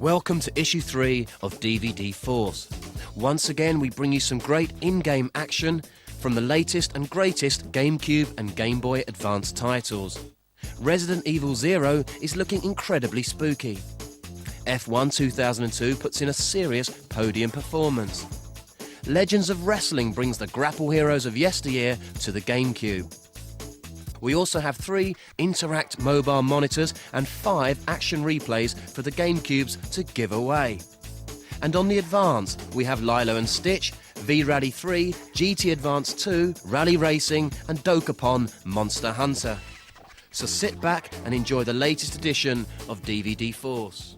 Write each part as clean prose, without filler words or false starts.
Welcome to issue 3 of DVD Force. Once again, we bring you some great in-game action from the latest and greatest GameCube and Game Boy Advance titles. Resident Evil Zero is looking incredibly spooky. F1 2002 puts in a serious podium performance. Legends of Wrestling brings the grapple heroes of yesteryear to the GameCube. We also have 3 Interact mobile monitors and 5 action replays for the GameCubes to give away. And on the Advance, we have Lilo and Stitch, V-Rally 3, GT Advance 2, Rally Racing and Dokapon Monster Hunter. So sit back and enjoy the latest edition of DVD Force.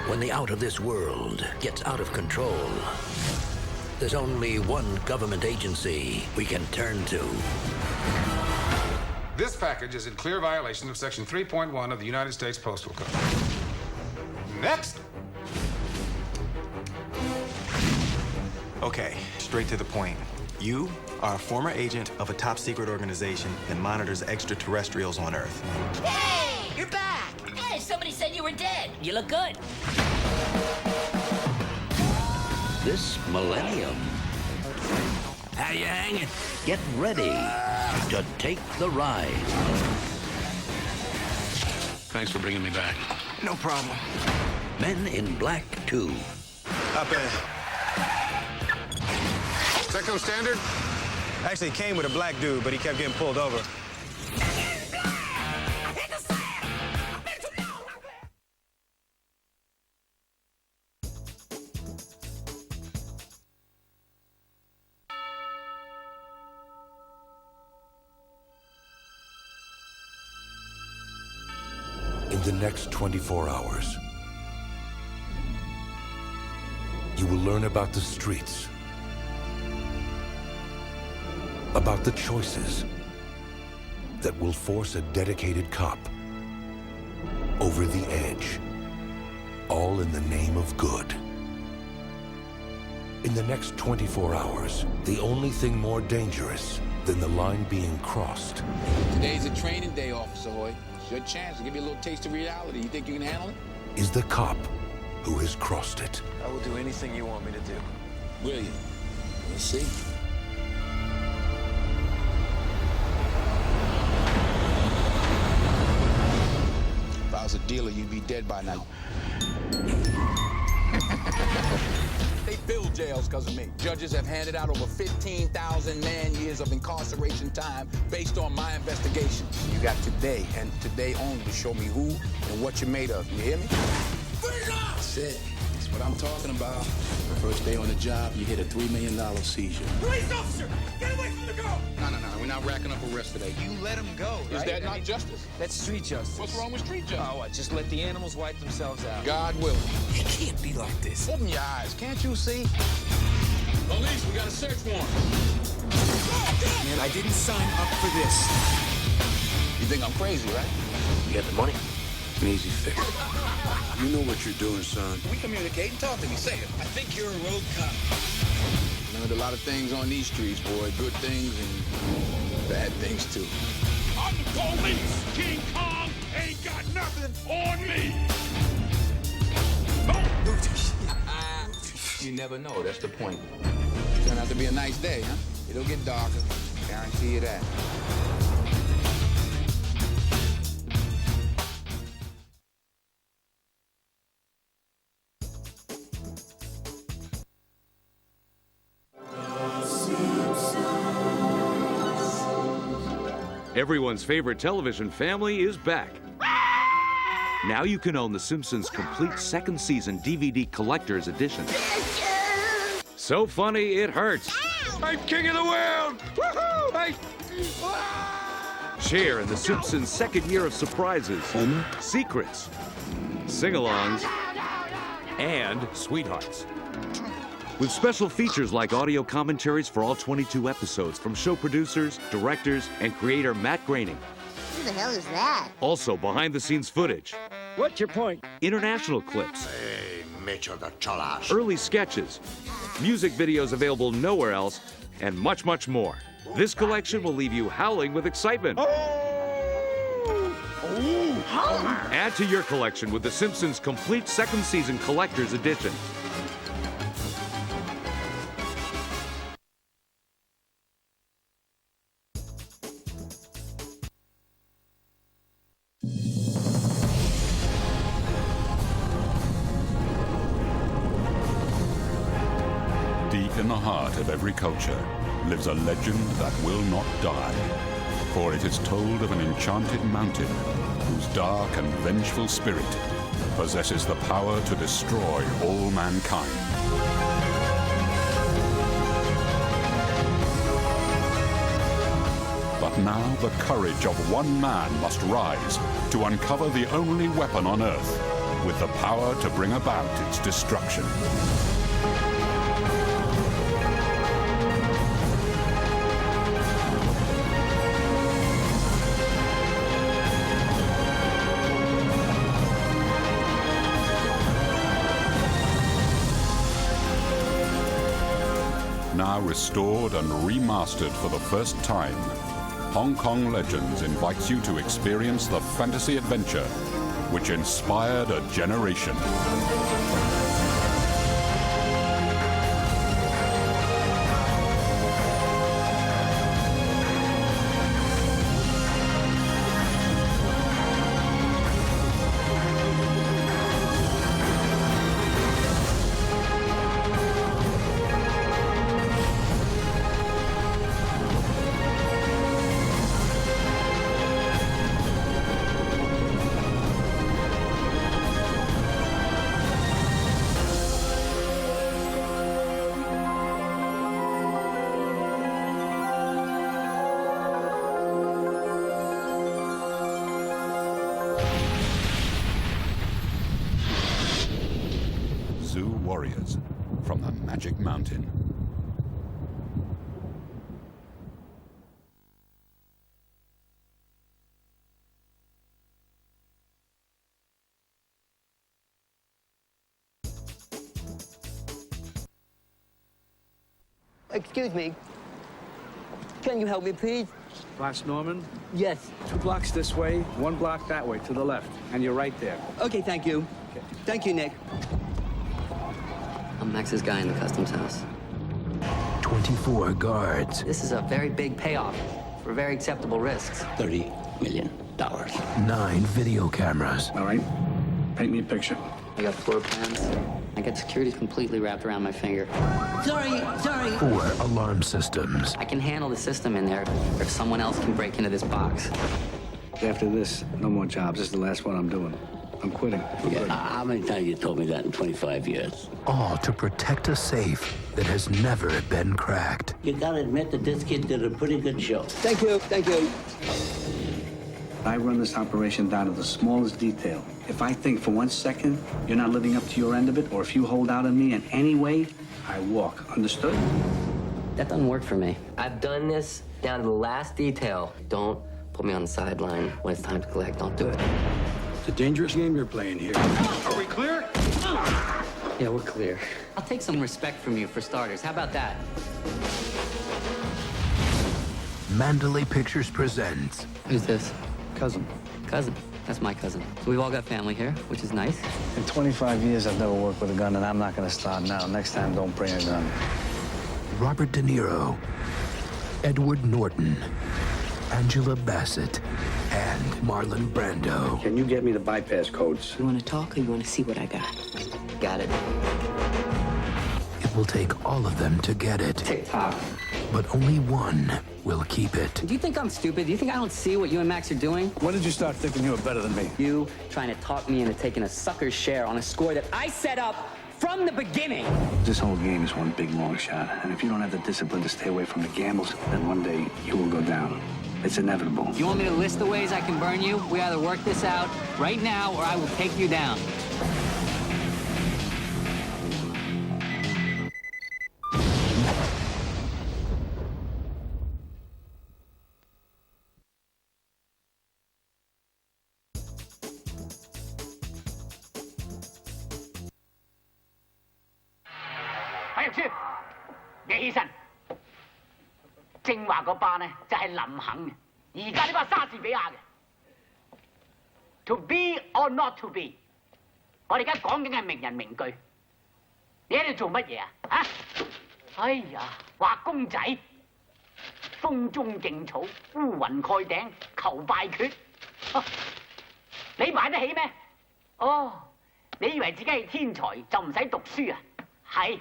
When the out of this world gets out of control, there's only one government agency we can turn to. This package is in clear violation of Section 3.1 of the United States Postal Code. Next! Okay, straight to the point. You are a former agent of a top-secret organization that monitors extraterrestrials on Earth. Hey! You're back! Hey, somebody said you were dead. You look good. This millennium, How you hanging? get ready to take the ride. Thanks for bringing me back. No problem. Men in Black 2. Up in. Secto Standard? Actually, it came with a black dude, but he kept getting pulled over. In the next 24 hours, you will learn about the streets, about the choices that will force a dedicated cop over the edge, all in the name of good. In the next 24 hours, the only thing more dangerous than the line being crossed Today's a training day, Officer Hoy. It's your chance to give you a little taste of reality. You think you can handle it? is the cop who has crossed it. I will do anything you want me to do. Will you? We'll see. If I was a dealer, you'd be dead by now. They build jails because of me. Judges have handed out over 15,000 man-years of incarceration time based on my investigation. You got today, and today only, to show me who and what you're made of. You hear me? That's it. That's what I'm talking about. First day on the job, you hit a $3 million seizure. Police officer! Get away from the girl! No. We're not racking up arrests today. You let him go, right? Is that not justice? That's street justice. What's wrong with street justice? Oh, what? Just let the animals wipe themselves out. God willing. It can't be like this. Open your eyes. Can't you see? Police, we got a search warrant. Man, I didn't sign up for this. You think I'm crazy, right? You got the money? An easy fix. You know what you're doing, son. We communicate and talk to me. Say it. I think you're a road cop. Learned a lot of things on these streets, boy. Good things and bad things, too. I'm the police! King Kong ain't got nothing on me! You never know. That's the point. Turn out to be a nice day, huh? It'll get darker. Guarantee you that. Everyone's favorite television family is back. Now you can own The Simpsons' complete second season DVD collector's edition. So funny, it hurts. I'm king of the world! Woohoo! Share in The Simpsons' second year of surprises, secrets, sing-alongs, and sweethearts. With special features like audio commentaries for all 22 episodes from show producers, directors, and creator Matt Groening. Who the hell is that? Also, behind-the-scenes footage. What's your point? International clips. Hey, Mecho the Cholas. Early sketches. Music videos available nowhere else, and much, much more. This collection will leave you howling with excitement. Add to your collection with The Simpsons Complete Second Season Collector's Edition. Deep in the heart of every culture lives a legend that will not die. For it is told of an enchanted mountain whose dark and vengeful spirit possesses the power to destroy all mankind. But now the courage of one man must rise to uncover the only weapon on Earth with the power to bring about its destruction. Now restored and remastered for the first time, Hong Kong Legends invites you to experience the fantasy adventure which inspired a generation. Zoo Warriors from the Magic Mountain. Excuse me. Can you help me, please? Last Norman? Yes. 2 blocks this way, 1 block that way, to the left. And you're right there. Okay, thank you. Okay. Thank you, Nick. I'm Max's guy in the customs house. 24 guards. This is a very big payoff for very acceptable risks. $30 million. 9 video cameras. All right. Paint me a picture. I got floor plans. I got security completely wrapped around my finger. Sorry. 4 alarm systems. I can handle the system in there if someone else can break into this box. After this, no more jobs. This is the last one I'm doing. I'm quitting. How many times you told me that in 25 years? All to protect a safe that has never been cracked. You gotta admit that this kid did a pretty good show. Thank you. I run this operation down to the smallest detail. If I think for 1 second you're not living up to your end of it, or if you hold out on me in any way, I walk. Understood? That doesn't work for me. I've done this down to the last detail. Don't put me on the sideline when it's time to collect. Don't do it. It's a dangerous game you're playing here. Are we clear? Yeah, we're clear. I'll take some respect from you for starters. How about that? Mandalay Pictures presents. Who's this? Cousin. Cousin. That's my cousin. So we've all got family here, which is nice. In 25 years, I've never worked with a gun, and I'm not gonna start now. Next time, don't bring a gun. Robert De Niro, Edward Norton, Angela Bassett, and Marlon Brando. Can you get me the bypass codes? You want to talk or you want to see what I got? Got it. It will take all of them to get it. TikTok. But only one will keep it. Do you think I'm stupid? Do you think I don't see what you and Max are doing? When did you start thinking you were better than me? You trying to talk me into taking a sucker's share on a score that I set up from the beginning. This whole game is one big long shot, and if you don't have the discipline to stay away from the gambles, then one day you will go down. It's inevitable. You want me to list the ways I can burn you? We either work this out right now or I will take you down. 石柱，你起身。正話嗰班呢就係林肯，而家呢班莎士比亞嘅。To be or not to be， 我哋而家講緊係名人名句。你喺度做乜嘢啊？啊！哎呀，畫公仔，風中勁草，烏雲蓋頂，求敗決。你買得起咩？哦，你以為自己係天才就唔使讀書啊？係，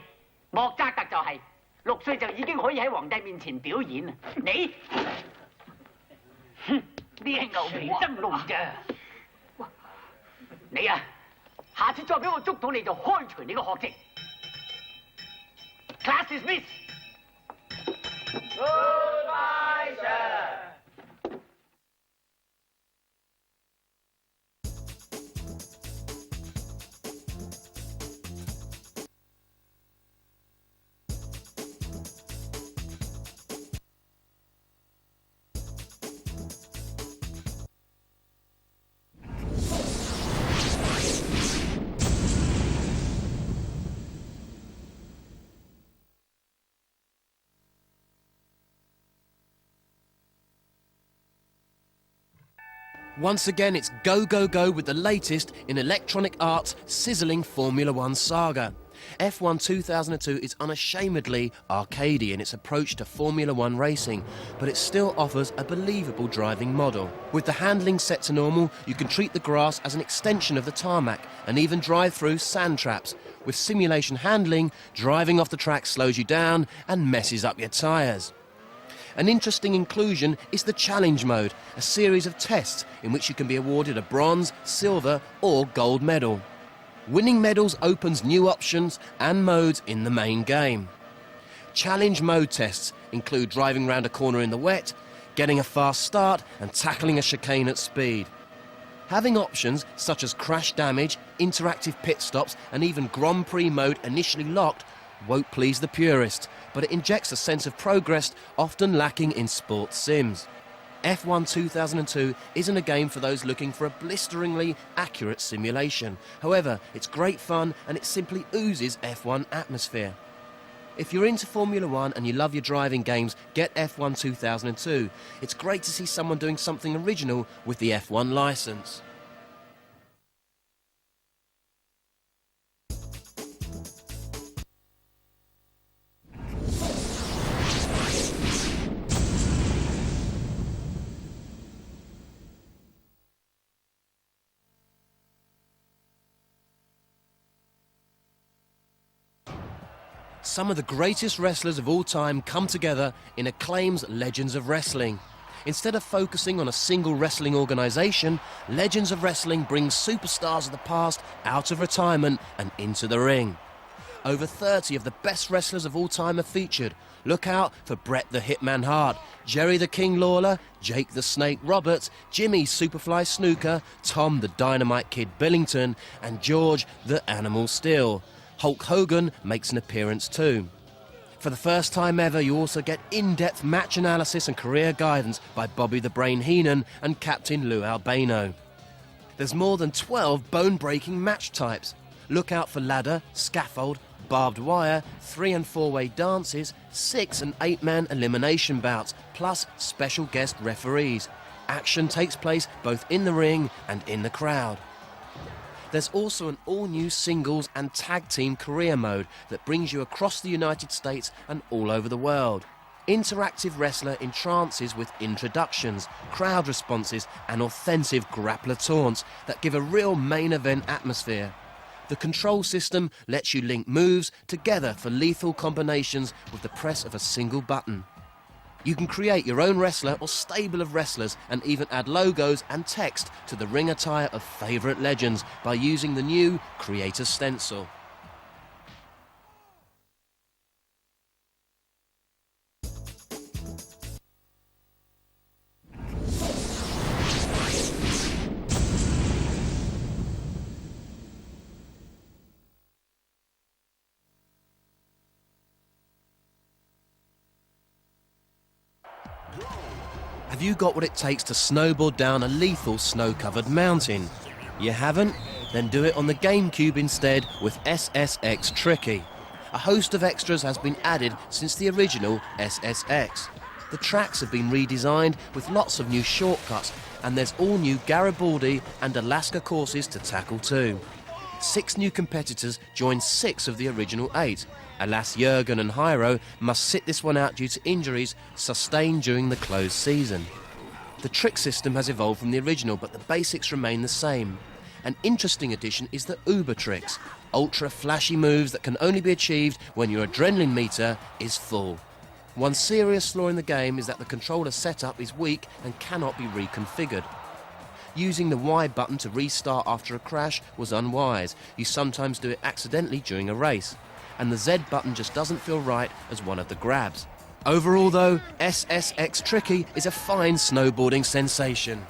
莫扎特就係6歲就已經可以喺皇帝面前表演啊！你，哼，呢係牛皮真龍咋？你啊，下次再俾我捉到你就開除你個學籍。Class is dismissed. Goodbye, sir. Once again, it's go, go, go with the latest in Electronic Arts' sizzling Formula One saga. F1 2002 is unashamedly arcadey in its approach to Formula One racing, but it still offers a believable driving model. With the handling set to normal, you can treat the grass as an extension of the tarmac and even drive through sand traps. With simulation handling, driving off the track slows you down and messes up your tyres. An interesting inclusion is the Challenge Mode, a series of tests in which you can be awarded a bronze, silver or gold medal. Winning medals opens new options and modes in the main game. Challenge Mode tests include driving round a corner in the wet, getting a fast start and tackling a chicane at speed. Having options such as crash damage, interactive pit stops and even Grand Prix mode initially locked won't please the purist, but it injects a sense of progress often lacking in sports sims. F1 2002 isn't a game for those looking for a blisteringly accurate simulation. However, it's great fun and it simply oozes F1 atmosphere. If you're into Formula One and you love your driving games, get F1 2002. It's great to see someone doing something original with the F1 license. Some of the greatest wrestlers of all time come together in Acclaim's Legends of Wrestling. Instead of focusing on a single wrestling organisation, Legends of Wrestling brings superstars of the past out of retirement and into the ring. Over 30 of the best wrestlers of all time are featured. Look out for Bret the Hitman Hart, Jerry the King Lawler, Jake the Snake Roberts, Jimmy Superfly Snuka, Tom the Dynamite Kid Billington and George the Animal Steel. Hulk Hogan makes an appearance too. For the first time ever, you also get in-depth match analysis and career guidance by Bobby the Brain Heenan and Captain Lou Albano. There's more than 12 bone-breaking match types. Look out for ladder, scaffold, barbed wire, 3- and 4-way dances, 6- and 8-man elimination bouts, plus special guest referees. Action takes place both in the ring and in the crowd. There's also an all-new singles and tag team career mode that brings you across the United States and all over the world. Interactive wrestler entrances with introductions, crowd responses and offensive grappler taunts that give a real main event atmosphere. The control system lets you link moves together for lethal combinations with the press of a single button. You can create your own wrestler or stable of wrestlers and even add logos and text to the ring attire of favourite legends by using the new Creator Stencil. Have you got what it takes to snowboard down a lethal snow-covered mountain? You haven't? Then do it on the GameCube instead with SSX Tricky. a host of extras has been added since the original SSX. The tracks have been redesigned with lots of new shortcuts, and there's all new Garibaldi and Alaska courses to tackle too. 6 new competitors join 6 of the original 8. Alas, Jürgen and Hyro must sit this one out due to injuries sustained during the closed season. The trick system has evolved from the original, but the basics remain the same. An interesting addition is the Uber tricks, ultra flashy moves that can only be achieved when your adrenaline meter is full. One serious flaw in the game is that the controller setup is weak and cannot be reconfigured. Using the Y button to restart after a crash was unwise. You sometimes do it accidentally during a race. And the Z button just doesn't feel right as one of the grabs. Overall though, SSX Tricky is a fine snowboarding sensation.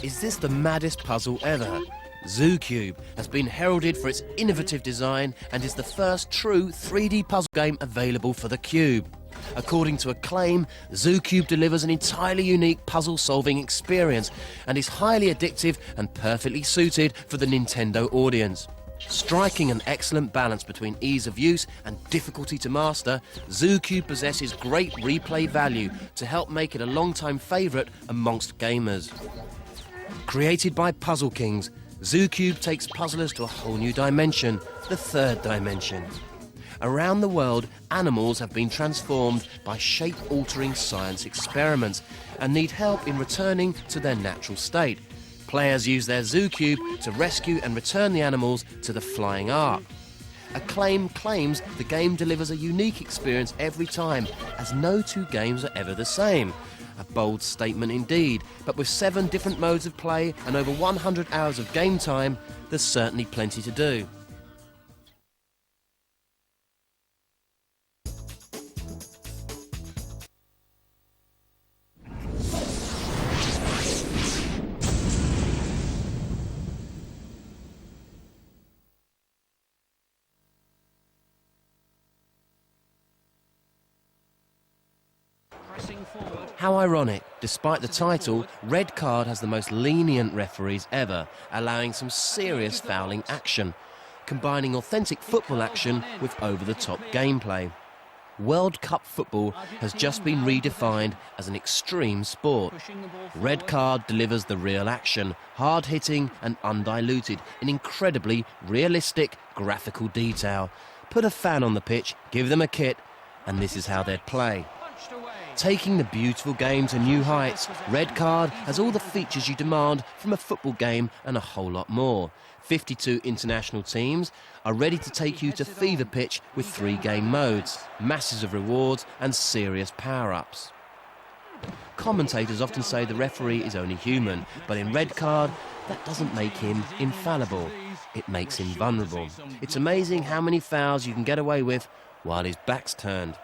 Is this the maddest puzzle ever? ZooCube has been heralded for its innovative design and is the first true 3D puzzle game available for the Cube. According to Acclaim, ZooCube delivers an entirely unique puzzle-solving experience and is highly addictive and perfectly suited for the Nintendo audience. Striking an excellent balance between ease of use and difficulty to master, ZooCube possesses great replay value to help make it a long-time favourite amongst gamers. Created by Puzzle Kings, ZooCube takes puzzlers to a whole new dimension, the 3rd dimension. Around the world, animals have been transformed by shape-altering science experiments and need help in returning to their natural state. Players use their ZooCube to rescue and return the animals to the flying ark. Acclaim claims the game delivers a unique experience every time, as no 2 games are ever the same. A bold statement indeed, but with 7 different modes of play and over 100 hours of game time, there's certainly plenty to do. How ironic, despite the title, Red Card has the most lenient referees ever, allowing some serious fouling action, combining authentic football action with over-the-top gameplay. World Cup football has just been redefined as an extreme sport. Red Card delivers the real action, hard-hitting and undiluted, in incredibly realistic graphical detail. Put a fan on the pitch, give them a kit, and this is how they'd play. Taking the beautiful game to new heights, Red Card has all the features you demand from a football game and a whole lot more. 52 international teams are ready to take you to fever pitch with 3 game modes, masses of rewards and serious power-ups. Commentators often say the referee is only human, but in Red Card, that doesn't make him infallible. It makes him vulnerable. It's amazing how many fouls you can get away with while his back's turned.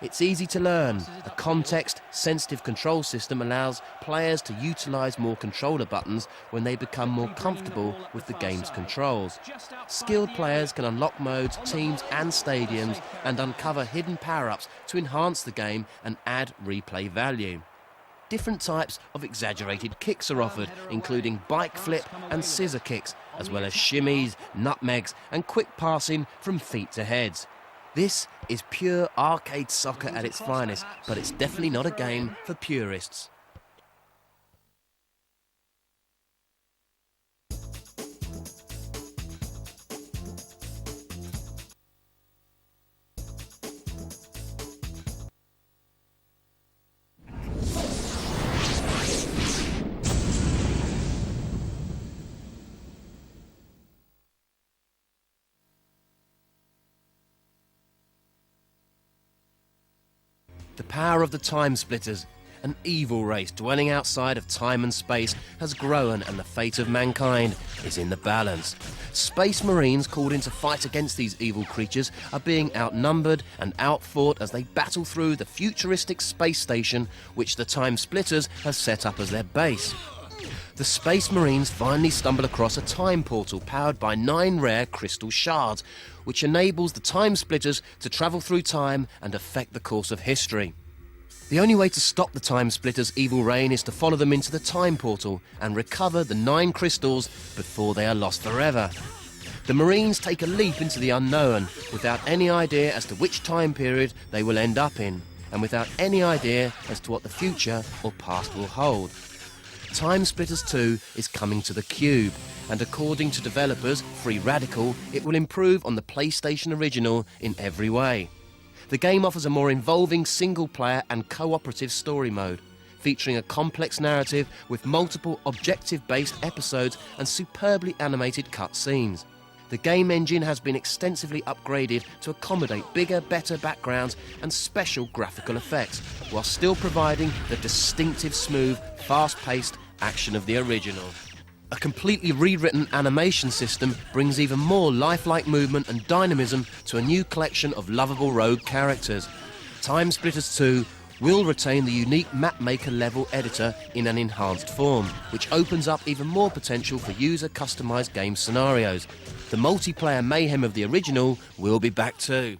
It's easy to learn. The context-sensitive control system allows players to utilise more controller buttons when they become more comfortable with the game's controls. Skilled players can unlock modes, teams and stadiums and uncover hidden power-ups to enhance the game and add replay value. Different types of exaggerated kicks are offered, including bike flip and scissor kicks, as well as shimmies, nutmegs and quick passing from feet to heads. This is pure arcade soccer at its finest, but it's definitely not a game for purists. The power of the Time Splitters, an evil race dwelling outside of time and space, has grown and the fate of mankind is in the balance. Space Marines called in to fight against these evil creatures are being outnumbered and outfought as they battle through the futuristic space station which the Time Splitters have set up as their base. The Space Marines finally stumble across a time portal powered by 9 rare crystal shards, which enables the Time Splitters to travel through time and affect the course of history. The only way to stop the Time Splitters' evil reign is to follow them into the time portal and recover the 9 crystals before they are lost forever. The Marines take a leap into the unknown without any idea as to which time period they will end up in, and without any idea as to what the future or past will hold. Time Splitters 2 is coming to the Cube, and according to developers Free Radical, it will improve on the PlayStation original in every way. The game offers a more involving single-player and cooperative story mode, featuring a complex narrative with multiple objective-based episodes and superbly animated cutscenes. The game engine has been extensively upgraded to accommodate bigger, better backgrounds and special graphical effects, while still providing the distinctive, smooth, fast-paced action of the original. A completely rewritten animation system brings even more lifelike movement and dynamism to a new collection of lovable rogue characters. Time Splitters 2 will retain the unique Mapmaker level editor in an enhanced form, which opens up even more potential for user-customized game scenarios. The multiplayer mayhem of the original will be back too.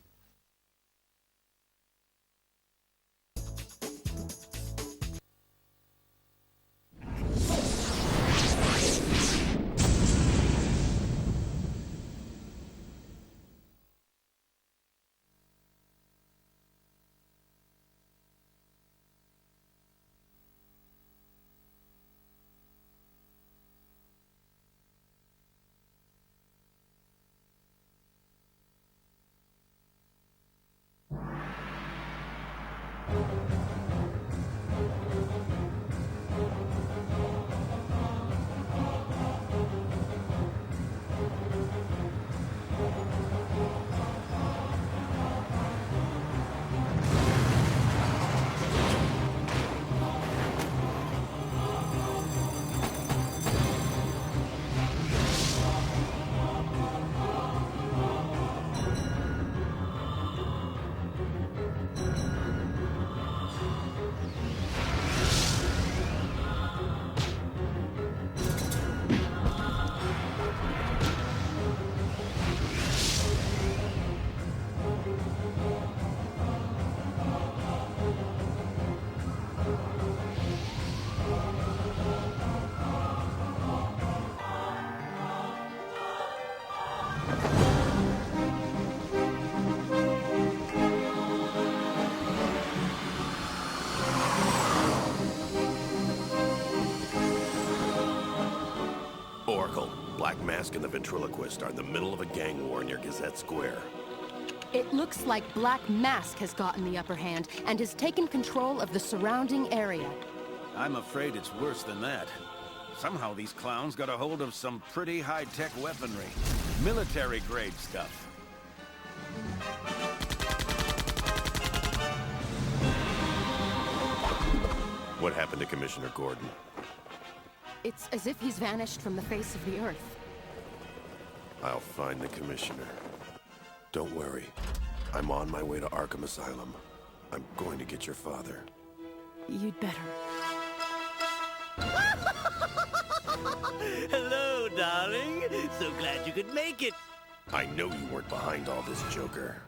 Black Mask and the Ventriloquist are in the middle of a gang war near Gazette Square. It looks like Black Mask has gotten the upper hand and has taken control of the surrounding area. I'm afraid it's worse than that. Somehow these clowns got a hold of some pretty high-tech weaponry. Military-grade stuff. What happened to Commissioner Gordon? It's as if he's vanished from the face of the earth. I'll find the Commissioner. Don't worry. I'm on my way to Arkham Asylum. I'm going to get your father. You'd better. Hello, darling. So glad you could make it. I know you weren't behind all this, Joker.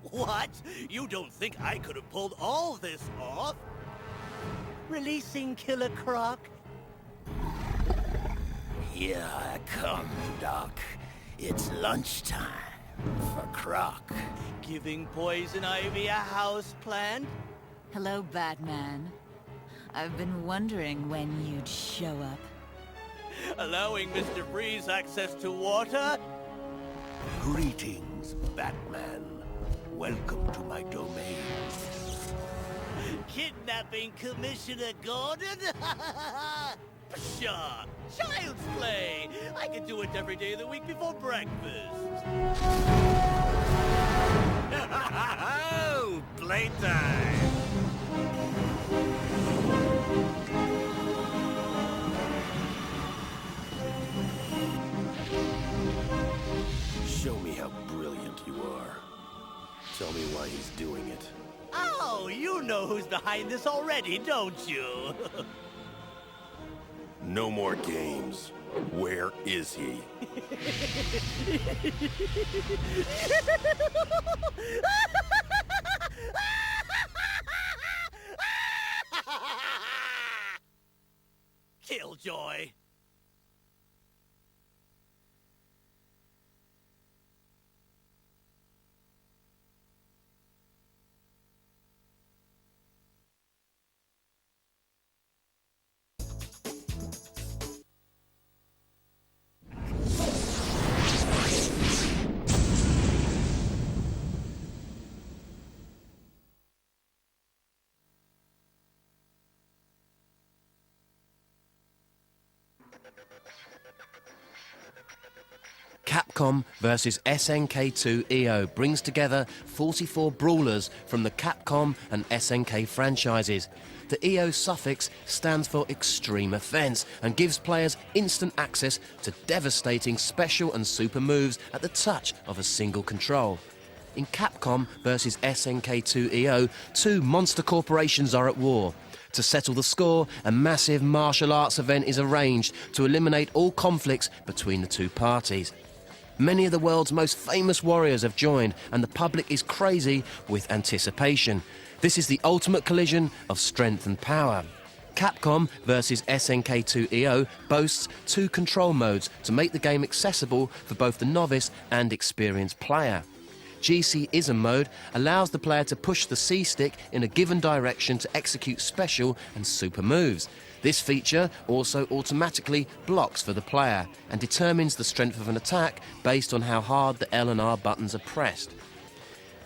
What? You don't think I could have pulled all this off? Releasing Killer Croc? Here I come, Doc. It's lunchtime for Croc. Giving Poison Ivy a house plant? Hello, Batman. I've been wondering when you'd show up. Allowing Mr. Freeze access to water? Greetings, Batman. Welcome to my domain. Kidnapping Commissioner Gordon? Pshaw! Child's play! I can do it every day of the week before breakfast. Oh, playtime! Show me how brilliant you are. Tell me why he's doing it. Oh, you know who's behind this already, don't you? No more games. Where is he? Killjoy. Capcom vs SNK2 EO brings together 44 brawlers from the Capcom and SNK franchises. The EO suffix stands for Extreme Offense and gives players instant access to devastating special and super moves at the touch of a single control. In Capcom vs SNK2 EO, two monster corporations are at war. To settle the score, a massive martial arts event is arranged to eliminate all conflicts between the two parties. Many of the world's most famous warriors have joined, and the public is crazy with anticipation. This is the ultimate collision of strength and power. Capcom vs SNK2 EO boasts two control modes to make the game accessible for both the novice and experienced player. GC-ism mode allows the player to push the C-stick in a given direction to execute special and super moves. This feature also automatically blocks for the player and determines the strength of an attack based on how hard the L and R buttons are pressed.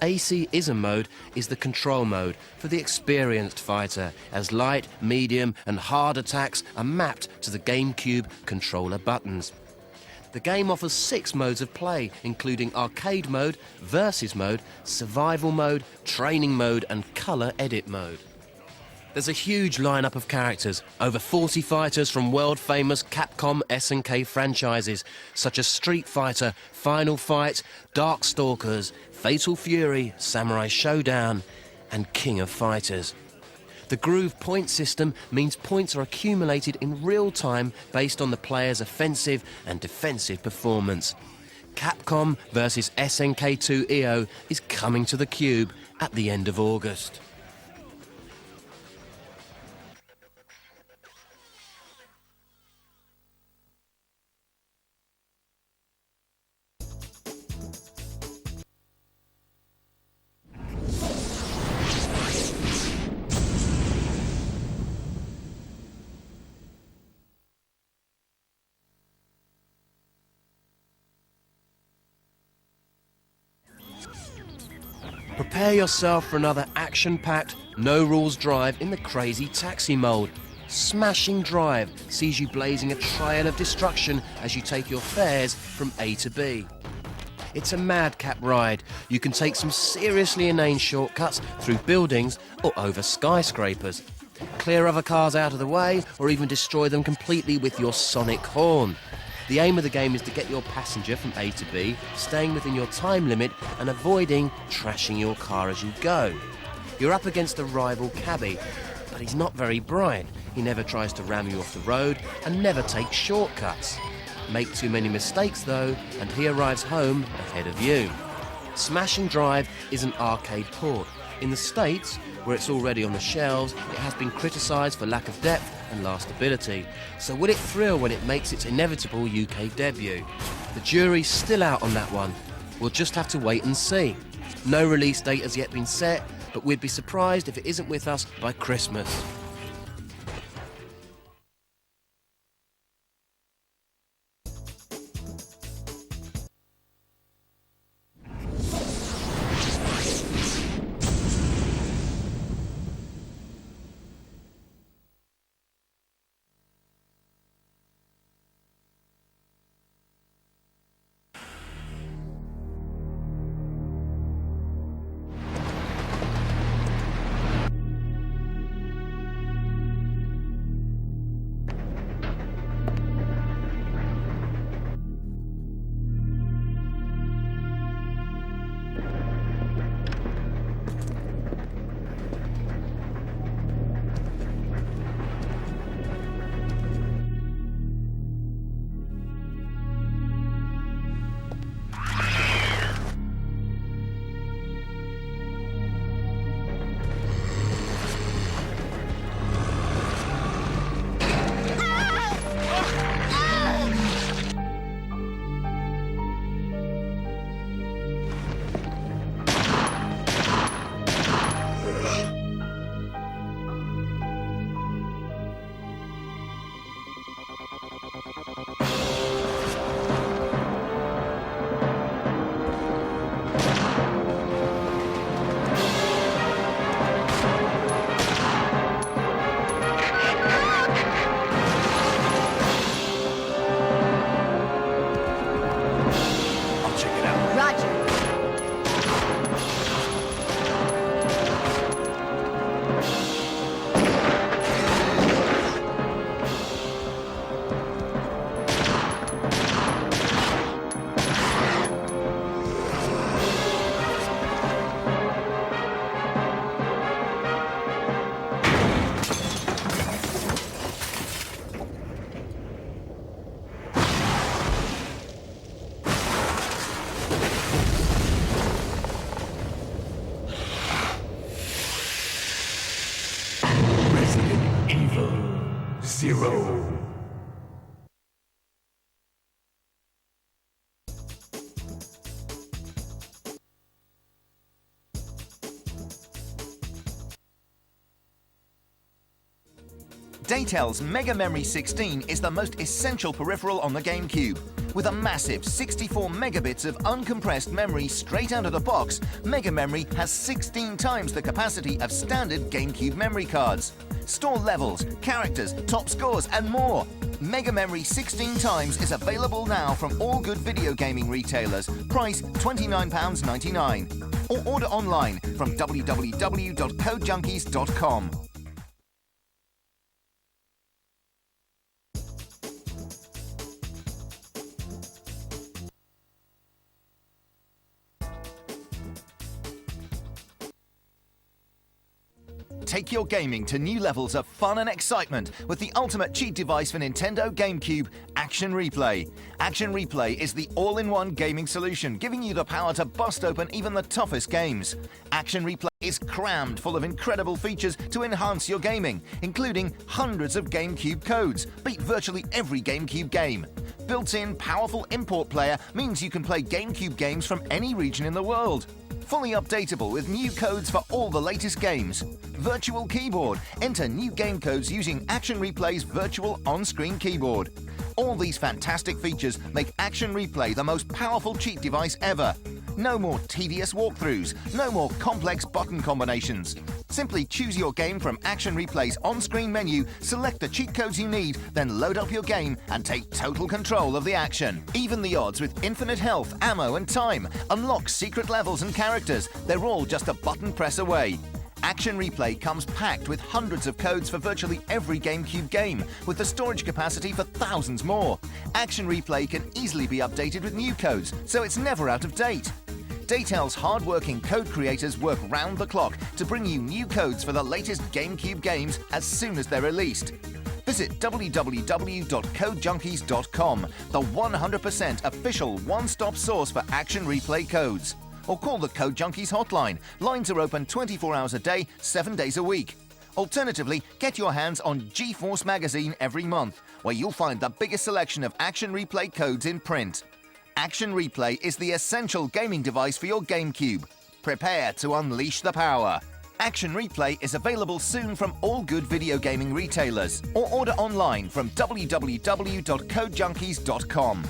AC-ism mode is the control mode for the experienced fighter, as light, medium and hard attacks are mapped to the GameCube controller buttons. The game offers 6 modes of play, including arcade mode, versus mode, survival mode, training mode and colour edit mode. There's a huge lineup of characters, over 40 fighters from world-famous Capcom SNK franchises, such as Street Fighter, Final Fight, Darkstalkers, Fatal Fury, Samurai Showdown, and King of Fighters. The Groove point system means points are accumulated in real time based on the player's offensive and defensive performance. Capcom vs SNK2 EO is coming to the Cube at the end of August. Prepare yourself for another action-packed, no-rules drive in the Crazy Taxi mode. Smashing Drive sees you blazing a trail of destruction as you take your fares from A to B. It's a madcap ride. You can take some seriously inane shortcuts through buildings or over skyscrapers. Clear other cars out of the way or even destroy them completely with your sonic horn. The aim of the game is to get your passenger from A to B, staying within your time limit and avoiding trashing your car as you go. You're up against a rival cabbie, but he's not very bright. He never tries to ram you off the road and never takes shortcuts. Make too many mistakes though, and he arrives home ahead of you. Smashing Drive is an arcade port. In the States, where it's already on the shelves, it has been criticised for lack of depth and lastability. So will it thrill when it makes its inevitable UK debut? The jury's still out on that one. We'll just have to wait and see. No release date has yet been set, but we'd be surprised if it isn't with us by Christmas. Zero. Daytel's Mega Memory 16 is the most essential peripheral on the GameCube. With a massive 64 megabits of uncompressed memory straight out of the box, Mega Memory has 16 times the capacity of standard GameCube memory cards. Store levels, characters, top scores, and more. Mega Memory 16 times is available now from all good video gaming retailers. Price £29.99. Or order online from www.codejunkies.com. Take your gaming to new levels of fun and excitement with the ultimate cheat device for Nintendo GameCube, Action Replay. Action Replay is the all-in-one gaming solution, giving you the power to bust open even the toughest games. Action Replay is crammed full of incredible features to enhance your gaming, including hundreds of GameCube codes. Beat virtually every GameCube game. Built-in powerful import player means you can play GameCube games from any region in the world. Fully updatable with new codes for all the latest games. Virtual keyboard. Enter new game codes using Action Replay's virtual on-screen keyboard. All these fantastic features make Action Replay the most powerful cheat device ever. No more tedious walkthroughs, no more complex button combinations. Simply choose your game from Action Replay's on-screen menu, select the cheat codes you need, then load up your game and take total control of the action. Even the odds with infinite health, ammo and time. Unlock secret levels and characters. They're all just a button press away. Action Replay comes packed with hundreds of codes for virtually every GameCube game, with the storage capacity for thousands more. Action Replay can easily be updated with new codes, so it's never out of date. Daytel's hard-working code creators work round the clock to bring you new codes for the latest GameCube games as soon as they're released. Visit www.codejunkies.com, the 100% official one-stop source for Action Replay codes. Or call the Code Junkies hotline. Lines are open 24 hours a day, 7 days a week. Alternatively, get your hands on GeForce Magazine every month, where you'll find the biggest selection of Action Replay codes in print. Action Replay is the essential gaming device for your GameCube. Prepare to unleash the power. Action Replay is available soon from all good video gaming retailers, or order online from www.codejunkies.com.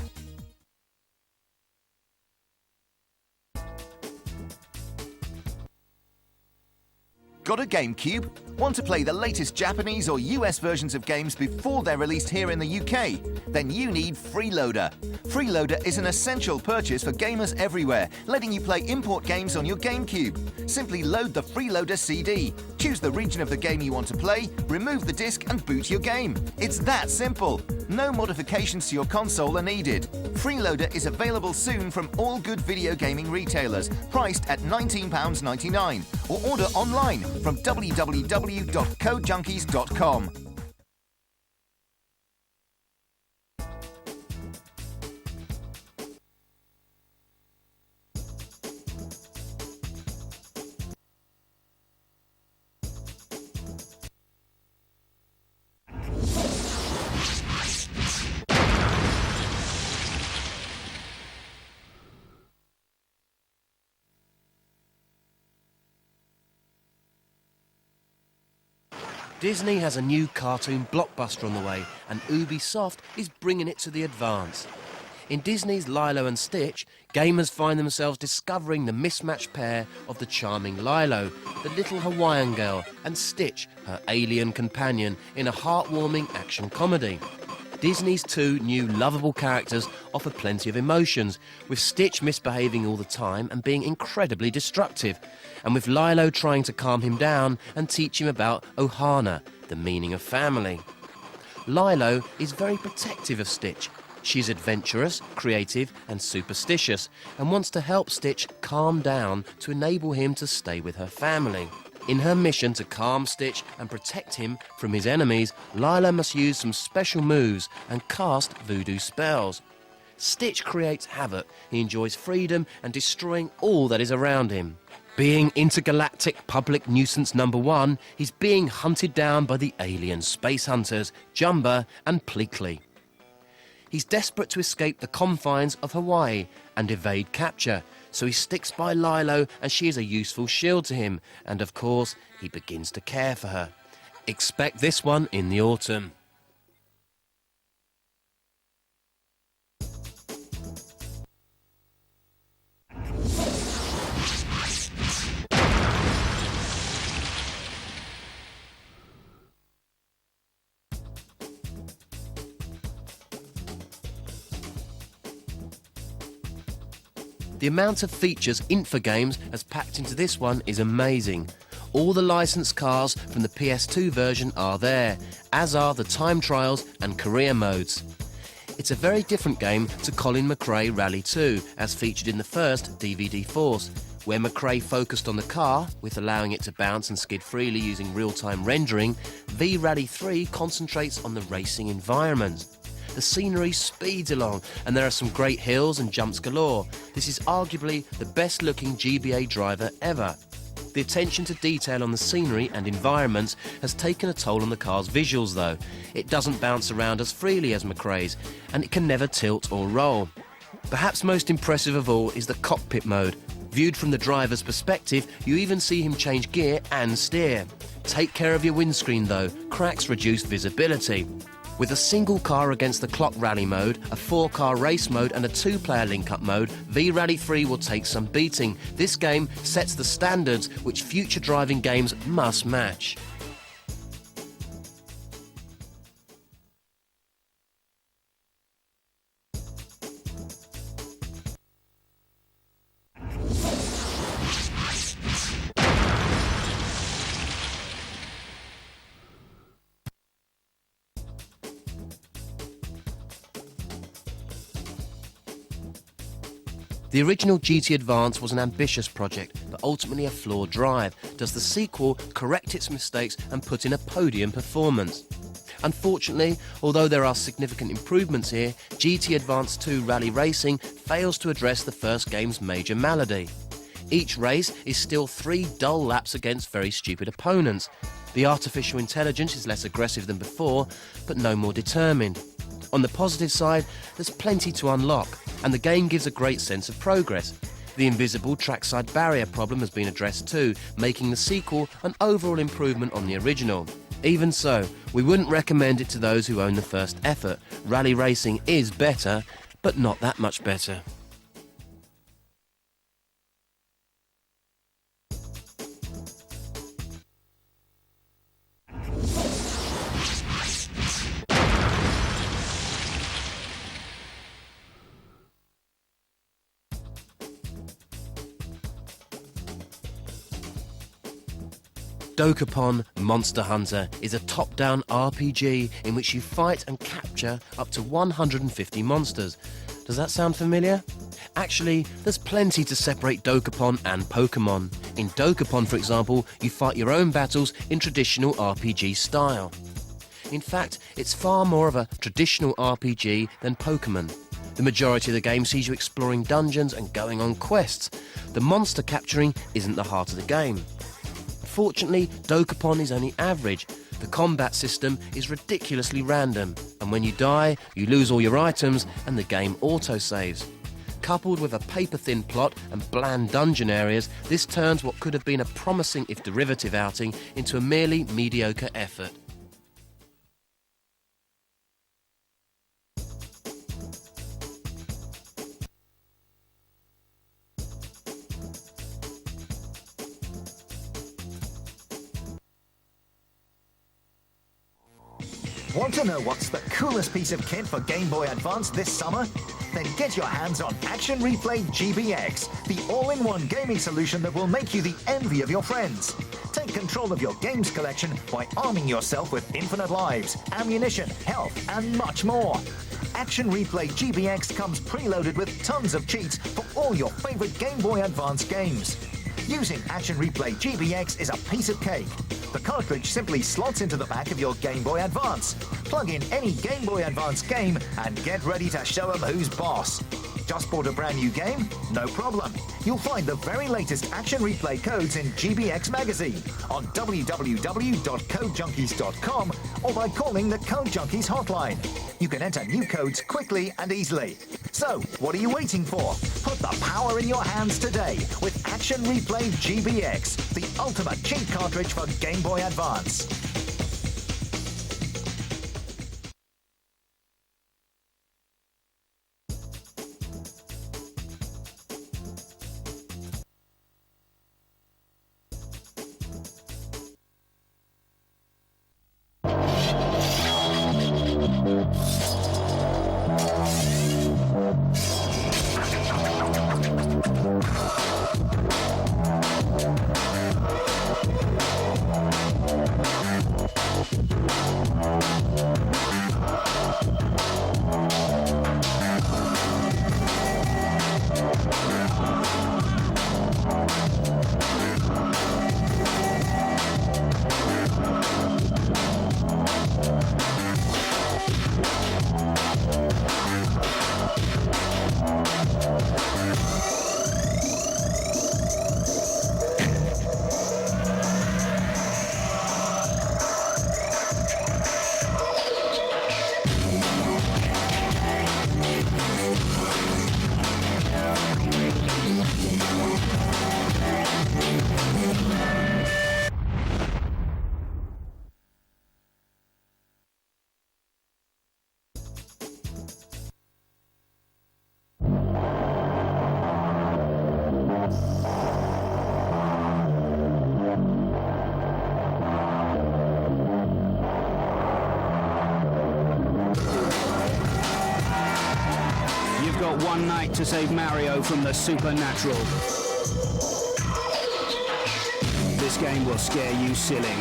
Got a GameCube? Want to play the latest Japanese or US versions of games before they're released here in the UK? Then you need Freeloader. Freeloader is an essential purchase for gamers everywhere, letting you play import games on your GameCube. Simply load the Freeloader CD. Choose the region of the game you want to play, remove the disc and boot your game. It's that simple. No modifications to your console are needed. Freeloader is available soon from all good video gaming retailers, priced at £19.99, or order online from www.codejunkies.com. Disney has a new cartoon blockbuster on the way, and Ubisoft is bringing it to the advance. In Disney's Lilo and Stitch, gamers find themselves discovering the mismatched pair of the charming Lilo, the little Hawaiian girl, and Stitch, her alien companion, in a heartwarming action comedy. Disney's two new lovable characters offer plenty of emotions, with Stitch misbehaving all the time and being incredibly destructive, and with Lilo trying to calm him down and teach him about Ohana, the meaning of family. Lilo is very protective of Stitch. She's adventurous, creative and superstitious, and wants to help Stitch calm down to enable him to stay with her family. In her mission to calm Stitch and protect him from his enemies, Lilo must use some special moves and cast voodoo spells. Stitch creates havoc. He enjoys freedom and destroying all that is around him. Being intergalactic public nuisance #1, he's being hunted down by the alien space hunters, Jumba and Pleakley. He's desperate to escape the confines of Hawaii and evade capture, so he sticks by Lilo and she is a useful shield to him, and of course, he begins to care for her. Expect this one in the autumn. The amount of features Infogames has packed into this one is amazing. All the licensed cars from the PS2 version are there, as are the time trials and career modes. It's a very different game to Colin McRae Rally 2, as featured in the first DVD Force, where McRae focused on the car, with allowing it to bounce and skid freely using real-time rendering. V-Rally 3 concentrates on the racing environment. The scenery speeds along, and there are some great hills and jumps galore. This is arguably the best looking GBA driver ever. The attention to detail on the scenery and environments has taken a toll on the car's visuals though. It doesn't bounce around as freely as McRae's, and it can never tilt or roll. Perhaps most impressive of all is the cockpit mode. Viewed from the driver's perspective, you even see him change gear and steer. Take care of your windscreen though, cracks reduce visibility. With a single car against the clock rally mode, a 4-car race mode and a 2-player link-up mode, V-Rally 3 will take some beating. This game sets the standards which future driving games must match. The original GT Advance was an ambitious project, but ultimately a flawed drive. Does the sequel correct its mistakes and put in a podium performance? Unfortunately, although there are significant improvements here, GT Advance 2 Rally Racing fails to address the first game's major malady. Each race is still 3 dull laps against very stupid opponents. The artificial intelligence is less aggressive than before, but no more determined. On the positive side, there's plenty to unlock, and the game gives a great sense of progress. The invisible trackside barrier problem has been addressed too, making the sequel an overall improvement on the original. Even so, we wouldn't recommend it to those who own the first effort. Rally racing is better, but not that much better. Dokapon Monster Hunter is a top-down RPG in which you fight and capture up to 150 monsters. Does that sound familiar? Actually, there's plenty to separate Dokapon and Pokemon. In Dokapon, for example, you fight your own battles in traditional RPG style. In fact, it's far more of a traditional RPG than Pokemon. The majority of the game sees you exploring dungeons and going on quests. The monster capturing isn't the heart of the game. Fortunately, Dokapon is only average. The combat system is ridiculously random, and when you die, you lose all your items and the game autosaves. Coupled with a paper-thin plot and bland dungeon areas, this turns what could have been a promising, if derivative, outing into a merely mediocre effort. Want to know what's the coolest piece of kit for Game Boy Advance this summer? Then get your hands on Action Replay GBX, the all-in-one gaming solution that will make you the envy of your friends. Take control of your games collection by arming yourself with infinite lives, ammunition, health, and much more. Action Replay GBX comes preloaded with tons of cheats for all your favorite Game Boy Advance games. Using Action Replay GBX is a piece of cake. The cartridge simply slots into the back of your Game Boy Advance. Plug in any Game Boy Advance game and get ready to show them who's boss. Just bought a brand new game? No problem. You'll find the very latest Action Replay codes in GBX magazine on www.codejunkies.com or by calling the Code Junkies hotline. You can enter new codes quickly and easily. So, what are you waiting for? Put the power in your hands today with Action Replay GBX, the ultimate cheat cartridge for Game Boy Advance. One night to save Mario from the supernatural. This game will scare you silly.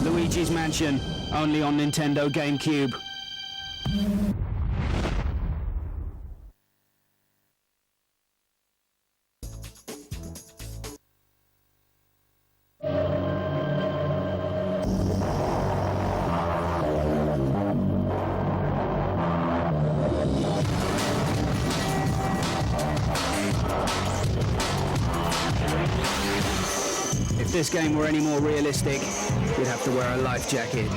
Luigi's Mansion, only on Nintendo GameCube. If this game were any more realistic, you'd have to wear a life jacket.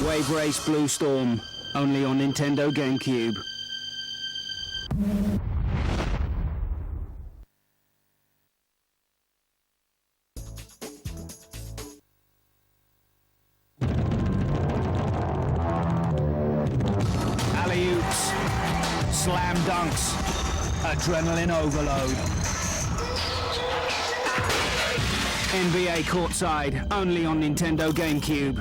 Wave Race Blue Storm, only on Nintendo GameCube. Alley-oops, slam dunks, adrenaline overload. NBA courtside, only on Nintendo GameCube.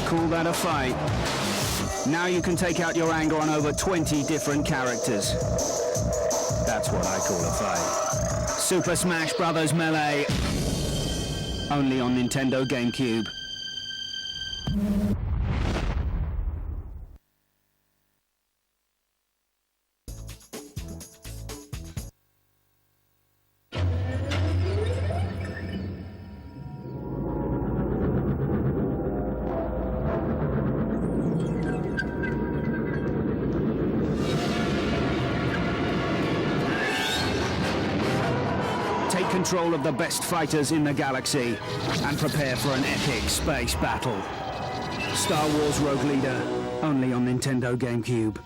Call that a fight. Now you can take out your anger on over 20 different characters. That's what I call a fight. Super Smash Bros. Melee. Only on Nintendo GameCube. Take control of the best fighters in the galaxy and prepare for an epic space battle. Star Wars Rogue Leader, only on Nintendo GameCube.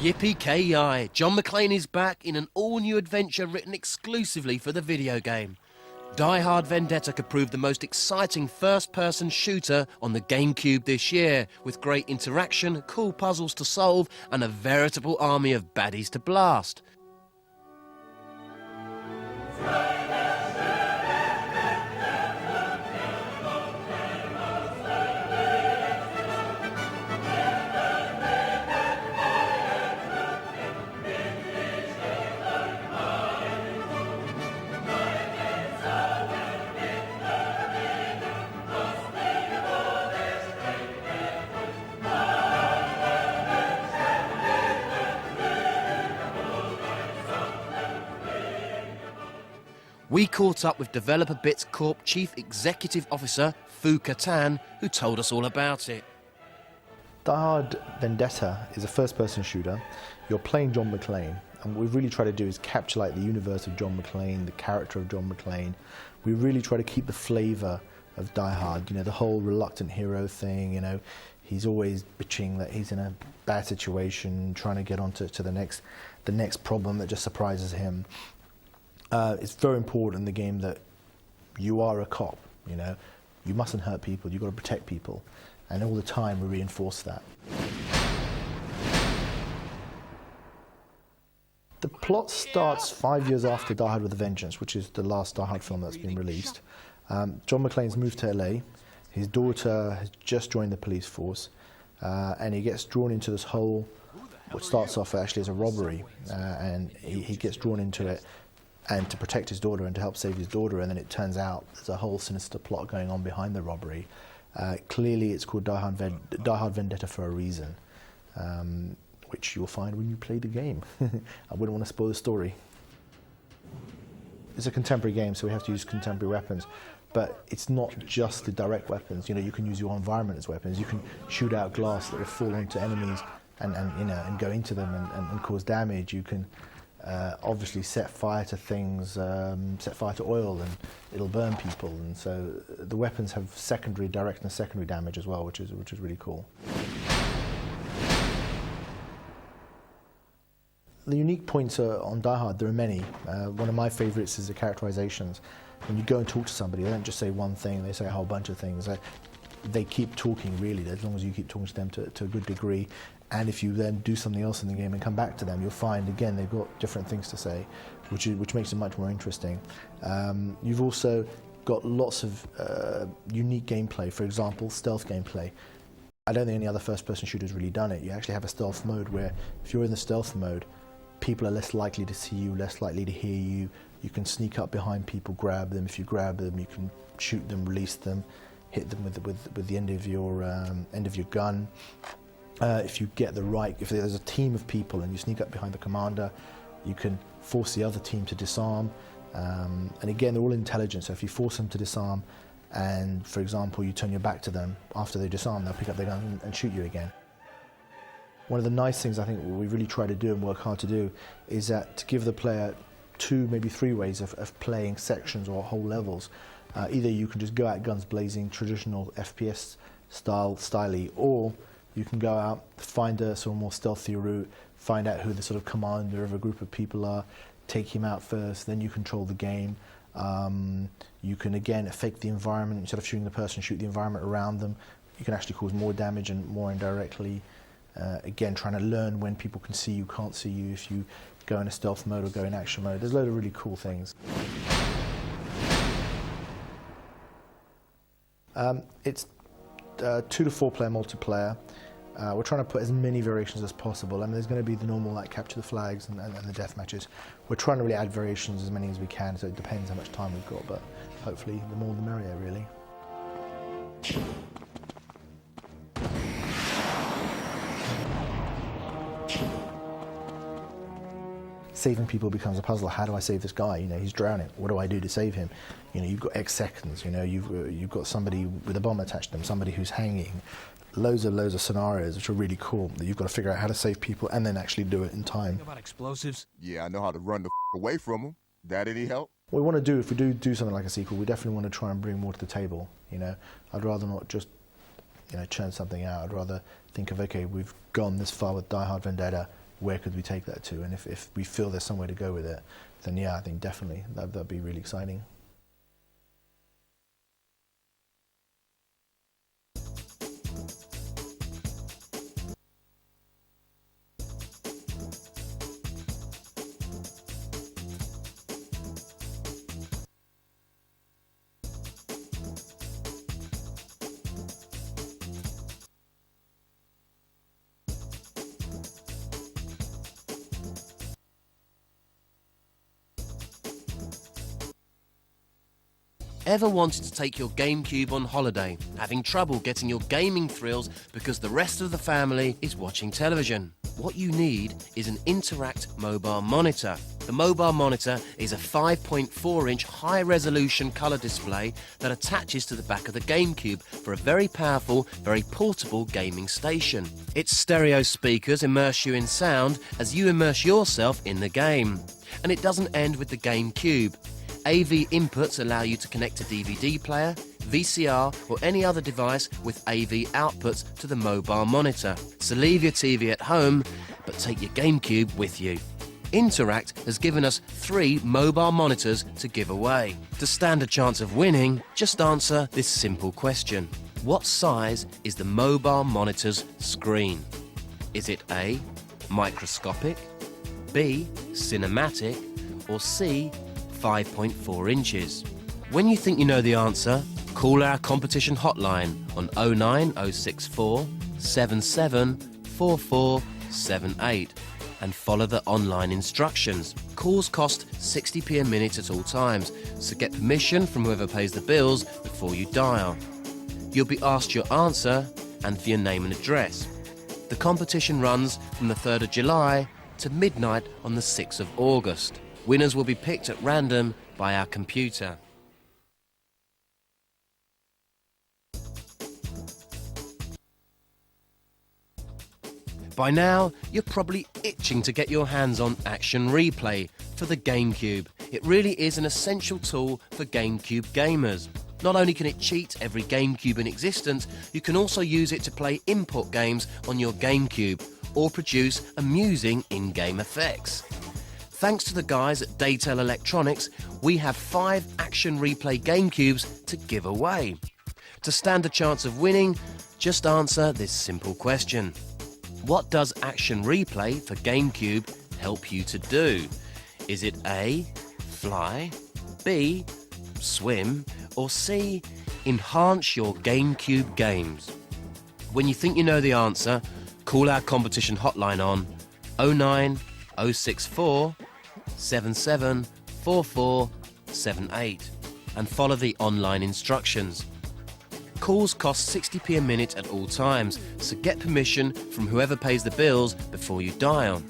Yippee-ki-yay! John McClane is back in an all-new adventure written exclusively for the video game. Die Hard Vendetta could prove the most exciting first-person shooter on the GameCube this year, with great interaction, cool puzzles to solve, and a veritable army of baddies to blast. We caught up with Developer Bits Corp Chief Executive Officer Fu Katan, who told us all about it. Die Hard Vendetta is a first-person shooter. You're playing John McClane, and what we've really tried to do is capture like the universe of John McClane, the character of John McClane. We really try to keep the flavour of Die Hard, you know, the whole reluctant hero thing, you know, he's always bitching that he's in a bad situation, trying to get on to the next problem that just surprises him. It's very important in the game that you are a cop, you know. You mustn't hurt people, you've got to protect people. And all the time we reinforce that. The plot starts 5 years after Die Hard with a Vengeance, which is the last Die Hard film that's been released. John McClane's moved to LA. His daughter has just joined the police force. And he gets drawn into this whole, what starts off actually as a robbery. And he gets drawn into it. And to protect his daughter and to help save his daughter, and then it turns out there's a whole sinister plot going on behind the robbery. Clearly it's called Die Hard Vendetta for a reason, which you'll find when you play the game. I wouldn't want to spoil the story. It's a contemporary game, so we have to use contemporary weapons, but it's not just the direct weapons. You know, you can use your environment as weapons. You can shoot out glass that will fall onto enemies and go into them and cause damage. You can obviously set fire to things, set fire to oil, and it'll burn people. And so the weapons have secondary, direct and secondary damage as well, which is really cool. The unique points on Die Hard, there are many. One of my favourites is the characterizations. When you go and talk to somebody, they don't just say one thing, they say a whole bunch of things. They keep talking, really, as long as you keep talking to them to a good degree. And if you then do something else in the game and come back to them, you'll find, again, they've got different things to say, which makes it much more interesting. You've also got lots of unique gameplay, for example, stealth gameplay. I don't think any other first-person shooter's really done it. You actually have a stealth mode where if you're in the stealth mode, people are less likely to see you, less likely to hear you. You can sneak up behind people, grab them. If you grab them, you can shoot them, release them, hit them with the end of your gun. If you get if there's a team of people and you sneak up behind the commander, you can force the other team to disarm. And again, they're all intelligent, so if you force them to disarm and, for example, you turn your back to them, after they disarm, they'll pick up their gun and shoot you again. One of the nice things I think we really try to do and work hard to do is that to give the player 2, maybe 3 ways of playing sections or whole levels. Either you can just go out guns blazing, traditional FPS style-y, or you can go out, find a sort of more stealthy route, find out who the sort of commander of a group of people are, take him out first, then you control the game. You can again affect the environment. Instead of shooting the person, shoot the environment around them. You can actually cause more damage and more indirectly. Again, trying to learn when people can see you, can't see you, if you go in a stealth mode or go in action mode. There's a load of really cool things. It's 2 to 4 player multiplayer. We're trying to put as many variations as possible. I mean, there's going to be the normal, like, capture the flags and the death matches. We're trying to really add variations, as many as we can, so it depends how much time we've got, but hopefully the more the merrier, really. Saving people becomes a puzzle. How do I save this guy? You know, he's drowning. What do I do to save him? You know, you've got X seconds. You know, you've got somebody with a bomb attached to them, somebody who's hanging. Loads of scenarios which are really cool that you've got to figure out how to save people and then actually do it in time. About explosives? Yeah, I know how to run the away from them. That any help? What we want to do, if we do something like a sequel, we definitely want to try and bring more to the table. You know, I'd rather not just, you know, churn something out. I'd rather think of, okay, we've gone this far with Die Hard Vendetta. Where could we take that to? And if we feel there's somewhere to go with it, then yeah, I think definitely that'd be really exciting. Ever wanted to take your GameCube on holiday, having trouble getting your gaming thrills because the rest of the family is watching television? What you need is an Interact mobile monitor. The mobile monitor is a 5.4-inch high-resolution colour display that attaches to the back of the GameCube for a very powerful, very portable gaming station. Its stereo speakers immerse you in sound as you immerse yourself in the game. And it doesn't end with the GameCube. AV inputs allow you to connect a DVD player, VCR or any other device with AV outputs to the mobile monitor. So leave your TV at home, but take your GameCube with you. Interact has given us 3 mobile monitors to give away. To stand a chance of winning, just answer this simple question. What size is the mobile monitor's screen? Is it A, microscopic, B, cinematic, or C, 5.4 inches? When you think you know the answer, call our competition hotline on 09064 774478 and follow the online instructions. Calls cost 60p a minute at all times, so get permission from whoever pays the bills before you dial. You'll be asked your answer and for your name and address. The competition runs from the 3rd of July to midnight on the 6th of August. Winners will be picked at random by our computer. By now, you're probably itching to get your hands on Action Replay for the GameCube. It really is an essential tool for GameCube gamers. Not only can it cheat every GameCube in existence, you can also use it to play import games on your GameCube or produce amusing in-game effects. Thanks to the guys at Daytel Electronics, we have 5 Action Replay GameCubes to give away. To stand a chance of winning, just answer this simple question. What does Action Replay for GameCube help you to do? Is it A, fly, B, swim, or C, enhance your GameCube games? When you think you know the answer, call our competition hotline on 09064 774478 and follow the online instructions. Calls cost 60p a minute at all times, so get permission from whoever pays the bills before you dial.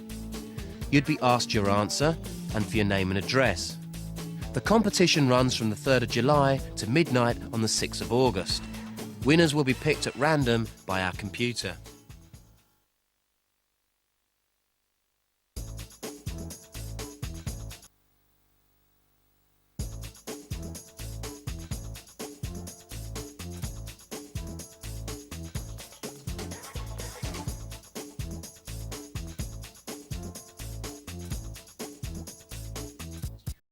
You'd be asked your answer and for your name and address. The competition runs from the 3rd of July to midnight on the 6th of August. Winners will be picked at random by our computer.